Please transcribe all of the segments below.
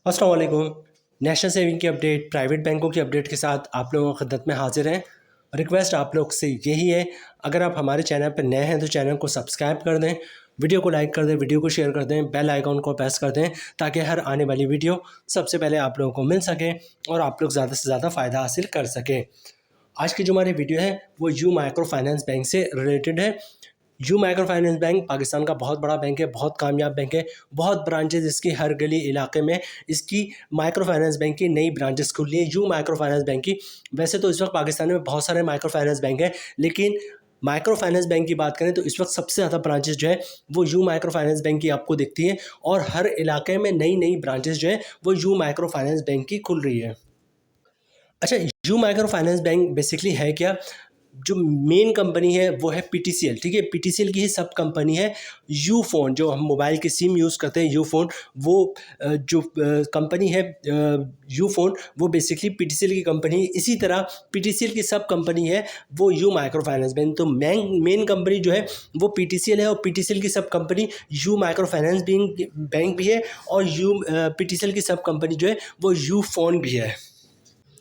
अस्सलाम वालेकुम। National saving की अपडेट, प्राइवेट बैंकों की अपडेट के साथ आप लोगों की खिदमत में हाजिर हैं। रिक्वेस्ट आप लोग से यही है, अगर आप हमारे चैनल पर नए हैं तो चैनल को सब्सक्राइब कर दें, वीडियो को लाइक कर दें, वीडियो को शेयर कर दें, बेल आइकॉन को प्रेस कर दें ताकि हर आने वाली वीडियो सबसे पहले आप लोगों को मिल सके और आप लोग ज़्यादा से ज़्यादा फ़ायदा हासिल कर सकें। आज की जो हमारी वीडियो है वो यू माइक्रो फाइनेंस बैंक से रिलेटेड है। You micro finance bank Pakistan का बहुत बड़ा बैंक है, बहुत कामयाब बैंक है, बहुत ब्रांचेज इसकी हर गली इलाके में इसकी माइक्रो फाइनेंस बैंक की नई ब्रांचेस खुली है यू माइक्रो फाइनेंस बैंक की। वैसे तो इस वक्त पाकिस्तान में बहुत सारे माइक्रो फाइनेंस बैंक हैं, लेकिन माइक्रो फाइनेंस बैंक की बात करें तो इस वक्त सबसे ज़्यादा ब्रांचेस जो है वो यू माइक्रो फाइनेंस बैंक की आपको दिखती है और हर इलाके में नई नई ब्रांचेस जो है वो यू माइक्रो फाइनेंस बैंक की खुल रही है। अच्छा, you micro finance bank basically है क्या? जो मेन कंपनी है वो है पीटीसीएल, ठीक है। पीटीसीएल की ही सब कंपनी है यू फ़ोन, जो हम मोबाइल के सिम यूज़ करते हैं यू फ़ोन, वो जो कंपनी है यू फ़ोन वो बेसिकली पीटीसीएल की कंपनी है। इसी तरह पीटीसीएल की सब कंपनी है वो यू माइक्रो फाइनेंस बैंक। तो मेन कंपनी जो है वो पीटीसीएल है और पीटीसीएल की सब company you micro finance bank भी है और यू पीटीसीएल की सब कंपनी जो है वो यू फ़ोन भी है।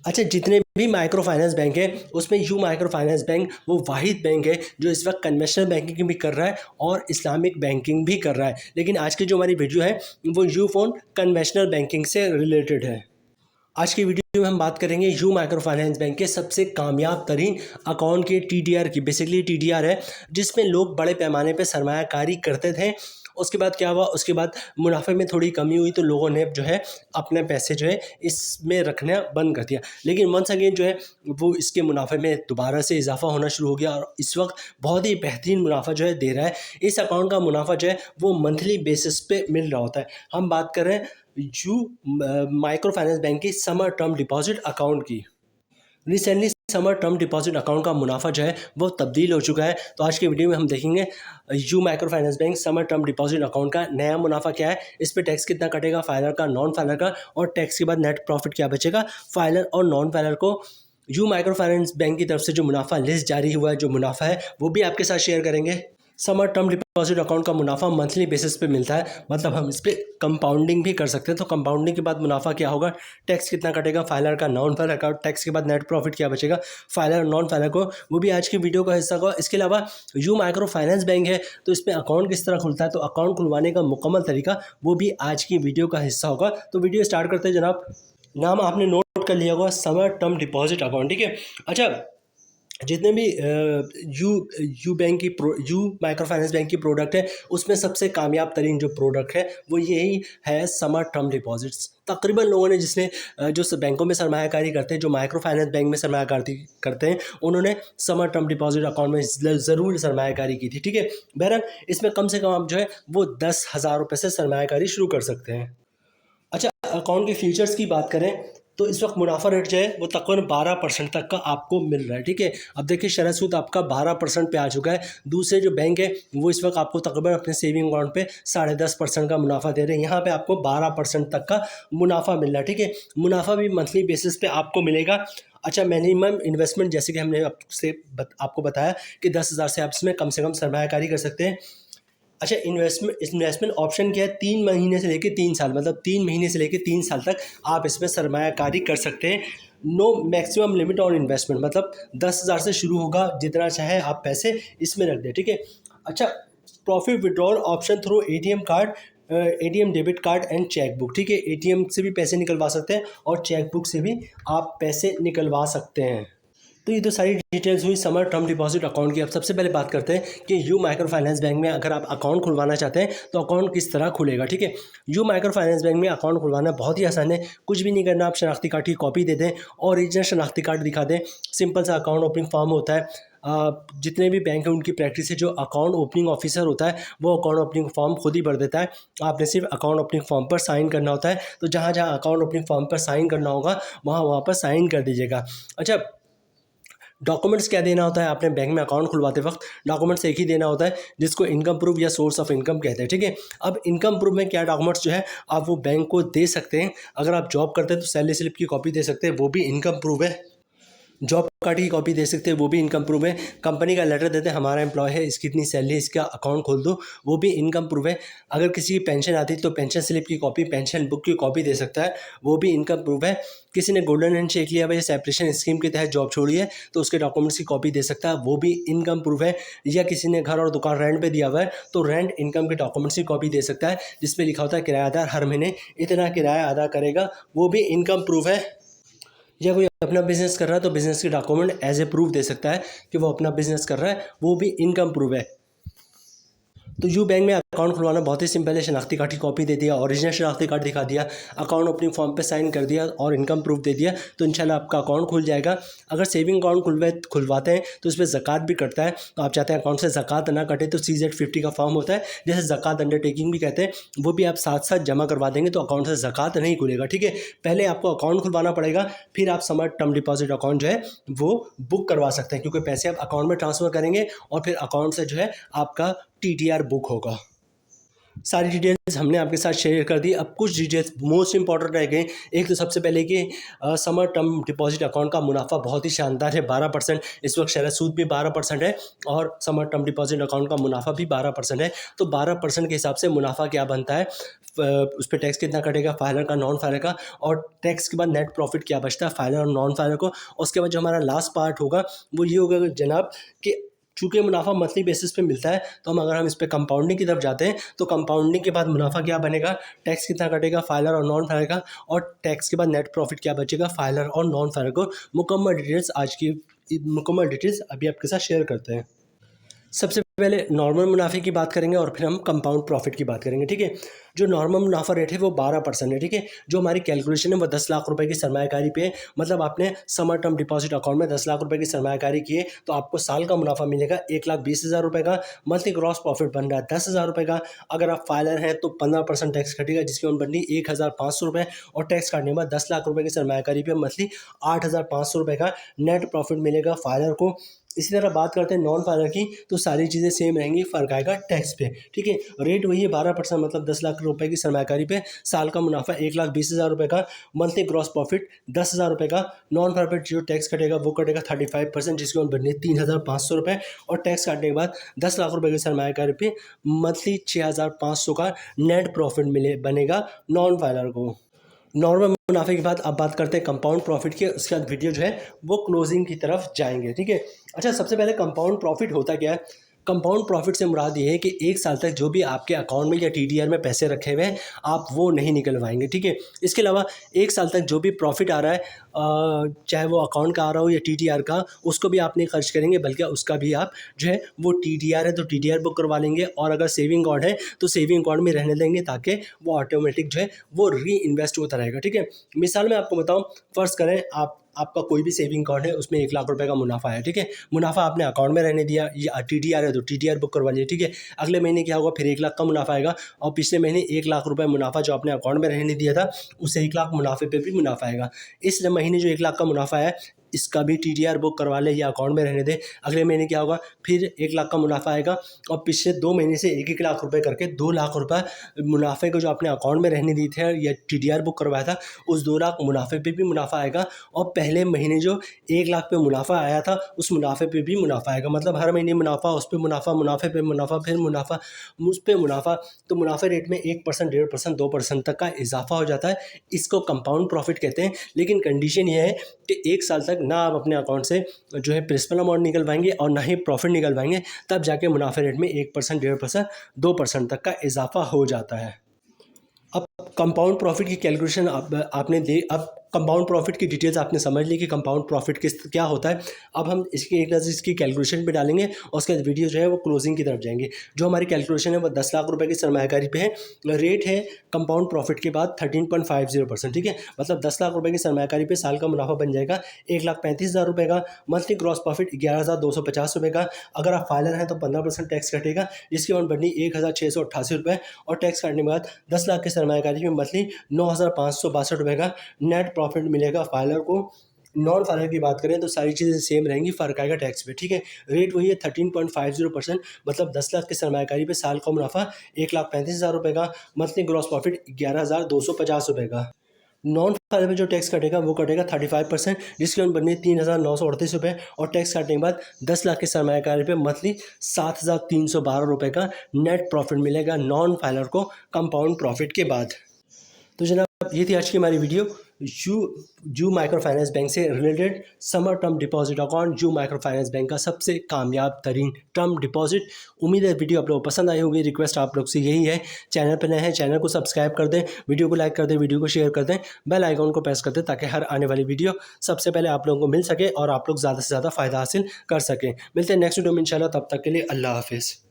अच्छा, जितने भी माइक्रो फाइनेंस बैंक है उसमें यू माइक्रो फाइनेंस बैंक वो वाहिद बैंक है जो इस वक्त कन्वेंशनल बैंकिंग भी कर रहा है और इस्लामिक बैंकिंग भी कर रहा है। लेकिन आज की जो हमारी वीडियो है वो यू फोन कन्वेंशनल बैंकिंग से रिलेटेड है। आज की वीडियो में हम बात करेंगे यू माइक्रो फाइनेंस बैंक के सबसे कामयाब तरीन अकाउंट के टीडीआर की। बेसिकली टीडीआर है जिसमें लोग बड़े पैमाने पर सरमायाकारी करते थे। उसके बाद क्या हुआ, उसके बाद मुनाफे में थोड़ी कमी हुई तो लोगों ने जो है अपने पैसे जो है इसमें रखना बंद कर दिया। लेकिन वंस अगेन जो है वो इसके मुनाफे में दोबारा से इजाफा होना शुरू हो गया और इस वक्त बहुत ही बेहतरीन मुनाफा जो है दे रहा है। इस अकाउंट का मुनाफा जो है वो मंथली बेसिस पे मिल रहा होता है। हम बात कर रहे हैं यू माइक्रो फाइनेंस बैंक की समर टर्म डिपॉजिट अकाउंट की। Recently summer term deposit account का मुनाफा जो है वो तब्दील हो चुका है। तो आज की वीडियो में हम देखेंगे you micro finance bank summer term deposit account का नया मुनाफा क्या है, इस पे टैक्स कितना कटेगा, फाइलर का, नॉन फाइलर का, और टैक्स के बाद नेट प्रॉफिट क्या बचेगा फाइलर और नॉन फाइलर को। यू माइक्रो फाइनेंस बैंक की तरफ से जो मुनाफा लिस्ट जारी हुआ है, जो मुनाफा है वो भी आपके साथ शेयर करेंगे। समर टर्म डिपॉजिट अकाउंट का मुनाफा मंथली बेसिस पे मिलता है, मतलब हम इस पर कंपाउंडिंग भी कर सकते हैं। तो कंपाउंडिंग के बाद मुनाफा क्या होगा, टैक्स कितना कटेगा फाइलर का, नॉन फाइलर का, टैक्स के बाद नेट प्रॉफिट क्या बचेगा फाइलर और नॉन फाइलर को, वो भी आज की वीडियो का हिस्सा होगा। इसके अलावा यू माइक्रो फाइनेंस बैंक है तो इसमें अकाउंट किस तरह खुलता है, तो अकाउंट खुलवाने का मुकम्मल तरीका वो भी आज की वीडियो का हिस्सा होगा। तो वीडियो स्टार्ट करते हैं जनाब। नाम आपने नोट कर लिया होगा, समर टर्म डिपॉजिट अकाउंट, ठीक है। अच्छा, जितने भी यू यू बैंक की यू माइक्रो फाइनेंस बैंक की प्रोडक्ट है उसमें सबसे कामयाब तरीन जो प्रोडक्ट है वो यही है समर टर्म डिपॉजिट्स। तकरीबन लोगों ने जिसने जो बैंकों में सरमायाकारी करते हैं, जो माइक्रो फाइनेंस बैंक में सरमायाकारी करते हैं, उन्होंने समर टर्म डिपॉजिट अकाउंट में ज़रूर सरमायाकारी की थी, ठीक है। बहरहाल इसमें कम से कम आप जो है वो 10,000 रुपये से सरमायाकारी शुरू कर सकते हैं। अच्छा, अकाउंट के फीचर्स की बात करें तो इस वक्त मुनाफा रेट जो है वो तकरीबन 12% तक का आपको मिल रहा है, ठीक है। अब देखिए शरह सूद आपका 12% पे आ चुका है। दूसरे जो बैंक है वो इस वक्त आपको तकरीबन अपने सेविंग अकाउंट पे 10.5% का मुनाफा दे रहे हैं, यहाँ पे आपको 12% तक का मुनाफा मिल रहा है, ठीक है। मुनाफा भी मंथली बेसिस पे आपको मिलेगा। अच्छा, मिनिमम इन्वेस्टमेंट जैसे कि हमने आपको बताया कि 10,000 से आप इसमें कम से कम सरमायाकारी कर सकते हैं। अच्छा, इन्वेस्टमेंट ऑप्शन क्या है, 3 महीने से लेकर 3 साल, मतलब 3 महीने से लेकर 3 साल तक आप इसमें सरमायाकारी कर सकते हैं। No maximum limit on investment, मतलब 10,000 से शुरू होगा, जितना चाहे आप पैसे इसमें रख दें, ठीक है। अच्छा, profit withdrawal option through ATM card, ATM debit card and cheque book, ठीक है। एटीएम से भी पैसे निकलवा सकते हैं और चेक बुक से भी आप पैसे निकलवा सकते हैं। तो ये तो सारी डिटेल्स हुई समर टर्म डिपॉजिट अकाउंट की। अब सबसे पहले बात करते हैं कि यू माइक्रो फाइनेंस बैंक में अगर आप अकाउंट खुलवाना चाहते हैं तो अकाउंट किस तरह खुलेगा, ठीक है। यू माइक्रो फाइनेंस बैंक में अकाउंट खुलवाना बहुत ही आसान है। कुछ भी नहीं करना, आप शनाख्ती कार्ड की कॉपी दे दें, ओरिजिनल शनाख्ती कार्ड दिखा दें, सिंपल सा अकाउंट ओपनिंग फॉर्म होता है। जितने भी बैंक हैं उनकी प्रैक्टिस है, जो अकाउंट ओपनिंग ऑफिसर होता है वो अकाउंट ओपनिंग फॉर्म खुद ही भर देता है। आपने सिर्फ अकाउंट ओपनिंग फॉर्म पर साइन करना होता है। तो जहाँ जहाँ अकाउंट ओपनिंग फॉर्म पर साइन करना होगा वहाँ वहाँ पर साइन कर दीजिएगा। अच्छा, डॉक्यूमेंट्स क्या देना होता है आपने बैंक में अकाउंट खुलवाते वक्त, डॉक्यूमेंट्स एक ही देना होता है जिसको इनकम प्रूफ या सोर्स ऑफ इनकम कहते हैं, ठीक है। अब इनकम प्रूफ में क्या डॉक्यूमेंट्स जो है आप वो बैंक को दे सकते हैं। अगर आप जॉब करते हैं तो सैलरी स्लिप की कॉपी दे सकते हैं, वो भी इनकम प्रूफ है। जॉब कार्ड की कॉपी दे सकते हैं, वो भी इनकम प्रूफ है। कंपनी का लेटर देते हैं, हमारा एम्प्लॉय है, इसकी इतनी सैलरी है, इसका अकाउंट खोल दो, वो भी इनकम प्रूफ है। अगर किसी की पेंशन आती है तो पेंशन स्लिप की कॉपी, पेंशन बुक की कॉपी दे सकता है, वो भी इनकम प्रूफ है। किसी ने गोल्डन हैंडशेक लिया भाई, सेपरेशन स्कीम के तहत जॉब छोड़ी है, तो उसके डॉक्यूमेंट्स की कॉपी दे सकता है, वो भी इनकम प्रूफ है। या किसी ने घर और दुकान रेंट पे दिया हुआ है, तो रेंट इनकम के डॉक्यूमेंट्स की कॉपी दे सकता है, जिसपे लिखा होता है किराएदार हर महीने इतना किराया अदा करेगा, वो भी इनकम प्रूफ है। या कोई अपना बिजनेस कर रहा है तो बिजनेस के डॉक्यूमेंट एज ए प्रूफ दे सकता है कि वो अपना बिजनेस कर रहा है, वो भी इनकम प्रूफ है। तो यू बैंक में अकाउंट खुलवाना बहुत ही सिंपल है। शनाख्ती कार्ड की कॉपी दे दिया, ओरिजिनल शनाख्ती कार्ड दिखा दिया, अकाउंट ओपनिंग फॉर्म पे साइन कर दिया और इनकम प्रूफ दे दिया, तो इंशाल्लाह आपका अकाउंट खुल जाएगा। अगर सेविंग अकाउंट खुलवाते हैं तो उसमें ज़कात भी कटता है, तो आप चाहते हैं अकाउंट से ज़कात ना कटे, तो CZ50 का फॉर्म होता है, जैसे ज़कात अंडरटेकिंग भी कहते हैं, वो भी आप साथ साथ जमा करवा देंगे तो अकाउंट से ज़कात नहीं खुलेगा। ठीक है, पहले आपको अकाउंट खुलवाना पड़ेगा, फिर आप समर टर्म डिपॉजिट अकाउंट जो है वो बुक करवा सकते हैं, क्योंकि पैसे आप अकाउंट में ट्रांसफ़र करेंगे और फिर अकाउंट से जो है आपका TTR बुक होगा। सारी डिटेल्स हमने आपके साथ शेयर कर दी। अब कुछ डिटेल्स मोस्ट इंपॉर्टेंट रह गए। एक तो सबसे पहले कि समर टर्म डिपॉजिट अकाउंट का मुनाफा बहुत ही शानदार है, 12%। इस वक्त शरह सूद भी 12% है और समर टर्म डिपॉजिट अकाउंट का मुनाफा भी 12% है। तो 12% के हिसाब से मुनाफा क्या बनता है, उस पर टैक्स कितना कटेगा, फाइलर का, नॉन फाइलर का, और टैक्स के बाद नेट प्रॉफिट क्या बचता है फाइलर और नॉन फाइलर को। और उसके बाद जो हमारा लास्ट पार्ट होगा वो ये होगा जनाब कि चूँकि मुनाफा मंथली बेसिस पे मिलता है, तो हम इस पे कंपाउंडिंग की तरफ जाते हैं, तो कंपाउंडिंग के बाद मुनाफा क्या बनेगा, टैक्स कितना कटेगा फाइलर और नॉन फाइलर का, और टैक्स के बाद नेट प्रॉफिट क्या बचेगा फाइलर और नॉन फाइलर को। मुकम्मल डिटेल्स अभी आपके साथ शेयर करते हैं। सबसे पहले नॉर्मल मुनाफे की बात करेंगे और फिर हम कंपाउंड प्रॉफिट की बात करेंगे। ठीक है, जो नॉर्मल मुनाफा रेट है वो 12% है। ठीक है, जो हमारी कैलकुलेशन है वो 10 लाख रुपए की सरमायाकारी पे है। मतलब आपने समर टर्म डिपॉजिट अकाउंट में 10 लाख रुपए की सरमायाकारी की है, तो आपको साल का मुनाफा मिलेगा 1,20,000 रुपये का। मंथली ग्रॉस प्रॉफिट बन रहा है 10,000 रुपये का। अगर आप फाइलर हैं तो 15% टैक्स कटेगा, जिसकी अमाउंट बन रही 1,500 रुपये, और टैक्स काटने के बाद 10 लाख रुपये की सरमायाकारी पे मंथली 8,500 रुपये का नेट प्रॉफिट मिलेगा फाइलर को। इसी तरह बात करते हैं नॉन फाइलर की, तो सारी चीज़ें सेम रहेंगी, फ़र्क आएगा टैक्स पे। ठीक है, रेट वही है 12%, मतलब 10 लाख रुपए की सरमायाकारी पे साल का मुनाफा 1,20,000 रुपये का, मंथली ग्रॉस प्रॉफिट 10,000 रुपये का। नॉन फाइलर पे जो टैक्स कटेगा वो कटेगा 35%, जिसकी अमाउंट बननी है 3,500 रुपये, और टैक्स काटने के बाद 10 लाख रुपये की सरमायाकारी पे मंथली 6,500 का नेट प्रॉफिट बनेगा नॉन फाइलर को। नॉर्मल मुनाफे के बाद अब बात करते हैं कंपाउंड प्रॉफिट की, उसके बाद वीडियो जो है वो क्लोजिंग की तरफ जाएंगे। ठीक है, अच्छा सबसे पहले कंपाउंड प्रॉफिट होता क्या है। कंपाउंड प्रॉफिट से मुराद ये है कि एक साल तक जो भी आपके अकाउंट में या TDR में पैसे रखे हुए हैं आप वो नहीं निकलवाएंगे। ठीक है, इसके अलावा एक साल तक जो भी प्रॉफिट आ रहा है, चाहे वो अकाउंट का आ रहा हो या TDR का, उसको भी आप नहीं खर्च करेंगे, बल्कि उसका भी आप जो है वो TDR है तो TDR बुक करवा लेंगे, और अगर सेविंग अकाउंट है तो सेविंग अकाउंट में रहने देंगे, ताकि वो ऑटोमेटिक जो है वो री इन्वेस्ट होता रहेगा। ठीक है, मिसाल में आपको बताऊँ, फ़र्ज़ करें आपका कोई भी सेविंग अकाउंट है, उसमें 1 लाख रुपए का मुनाफा है। ठीक है, मुनाफा आपने अकाउंट में रहने दिया, या TDR है तो TDR बुक करवा लिया। ठीक है, अगले महीने क्या होगा, फिर 1 लाख का मुनाफा आएगा, और पिछले महीने 1 लाख रुपए मुनाफा जो आपने अकाउंट में रहने दिया था, उससे 1 लाख मुनाफे पे भी मुनाफा आएगा। इस महीने जो 1 लाख का मुनाफा है, इसका भी TDR बुक करवा ले या अकाउंट में रहने दे। अगले महीने क्या होगा, फिर 1 लाख का मुनाफा आएगा, और पिछले 2 महीने से 1-1 लाख रुपए करके 2 लाख रुपए मुनाफे को जो आपने अकाउंट में रहने दी थे या TDR बुक करवाया था, उस 2 लाख मुनाफे पे भी मुनाफा आएगा, और पहले महीने जो 1 लाख पे मुनाफा आया था उस मुनाफे पे भी मुनाफा आएगा। मतलब हर महीने मुनाफा, उस पर मुनाफा, मुनाफे पे मुनाफा, फिर मुनाफा, उस पर मुनाफा। तो मुनाफे रेट में 1%, 1.5%, 2% तक का इजाफा हो जाता है। इसको कंपाउंड प्रॉफिट कहते हैं। लेकिन कंडीशन ये है कि 1 साल तक ना आप अपने अकाउंट से जो है प्रिंसिपल अमाउंट निकलवाएंगे और ना ही प्रॉफिट निकलवाएंगे, तब जाके मुनाफे रेट में 1%, 1.5%, 2% तक का इजाफा हो जाता है। अब कंपाउंड प्रॉफिट की कैलकुलेशन अब कंपाउंड प्रॉफिट की डिटेल्स आपने समझ ली कि कंपाउंड प्रॉफिट क्या होता है। अब हम इसकी कैलकुलेशन पे डालेंगे, और उसके बाद वीडियो जो है वो क्लोजिंग की तरफ जाएंगे। जो हमारी कैलकुलेशन है वो 10 लाख रुपए की सरमायाकारी पे है। रेट है कंपाउंड प्रॉफिट के बाद 13.50%। ठीक है, मतलब 10 लाख रुपए की सरमायाकारी पे साल का मुनाफा बन जाएगा 1,35,000 रुपये का। मंथली ग्रॉस प्रॉफिट 11,250 रुपये का। अगर आप फाइलर हैं तो 15% टैक्स कटेगा, जिसकी अमाउंट बननी 1,688 रुपये, और टैक्स काटने के बाद 10 लाख की सरमायाकारी में मंथली 9,562 रुपये का नेट प्रॉफिट मिलेगा फाइलर को। नॉन फाइलर की बात करें तो सारी चीज़ें सेम रहेंगी, फ़र्क आएगा टैक्स पे। ठीक है, रेट वही है 13.50%, मतलब 10 लाख की सरमायाकारी पे साल का मुनाफा 1,35,000 रुपये का, मंथली ग्रॉस प्रॉफिट 11,250 रुपये का। नॉन फाइलर पे जो टैक्स कटेगा वो कटेगा 35%, जिसकी अमाउंट बननी है 3,938 रुपये, और टैक्स काटने के बाद 10 लाख के सरमायाकारी पे मंथली 7,312 रुपये का नेट प्रॉफिट मिलेगा नॉन फाइलर को कंपाउंड प्रॉफिट के बाद। तो जनाब ये थी आज की हमारी वीडियो जू माइक्रो फाइनेंस बैंक से related summer term deposit account, जू माइक्रो फाइनेंस बैंक का सबसे कामयाब तरीन टर्म डिपॉजिट। उम्मीद है वीडियो आप लोगों को पसंद आई होगी। रिक्वेस्ट आप लोग से यही है, चैनल पर नए हैं चैनल को सब्सक्राइब कर दें, वीडियो को लाइक कर दें, वीडियो को शेयर कर दें, बेल आइकॉन को प्रेस कर दें ताकि हर आने वाली वीडियो सबसे पहले आप लोगों को मिल सके और आप लोग ज़्यादा से ज़्यादा फ़ायदा हासिल कर सकें। मिलते हैं नेक्स्ट वीडियो में इंशाल्लाह, तब तक के लिए अल्लाह हाफिज़।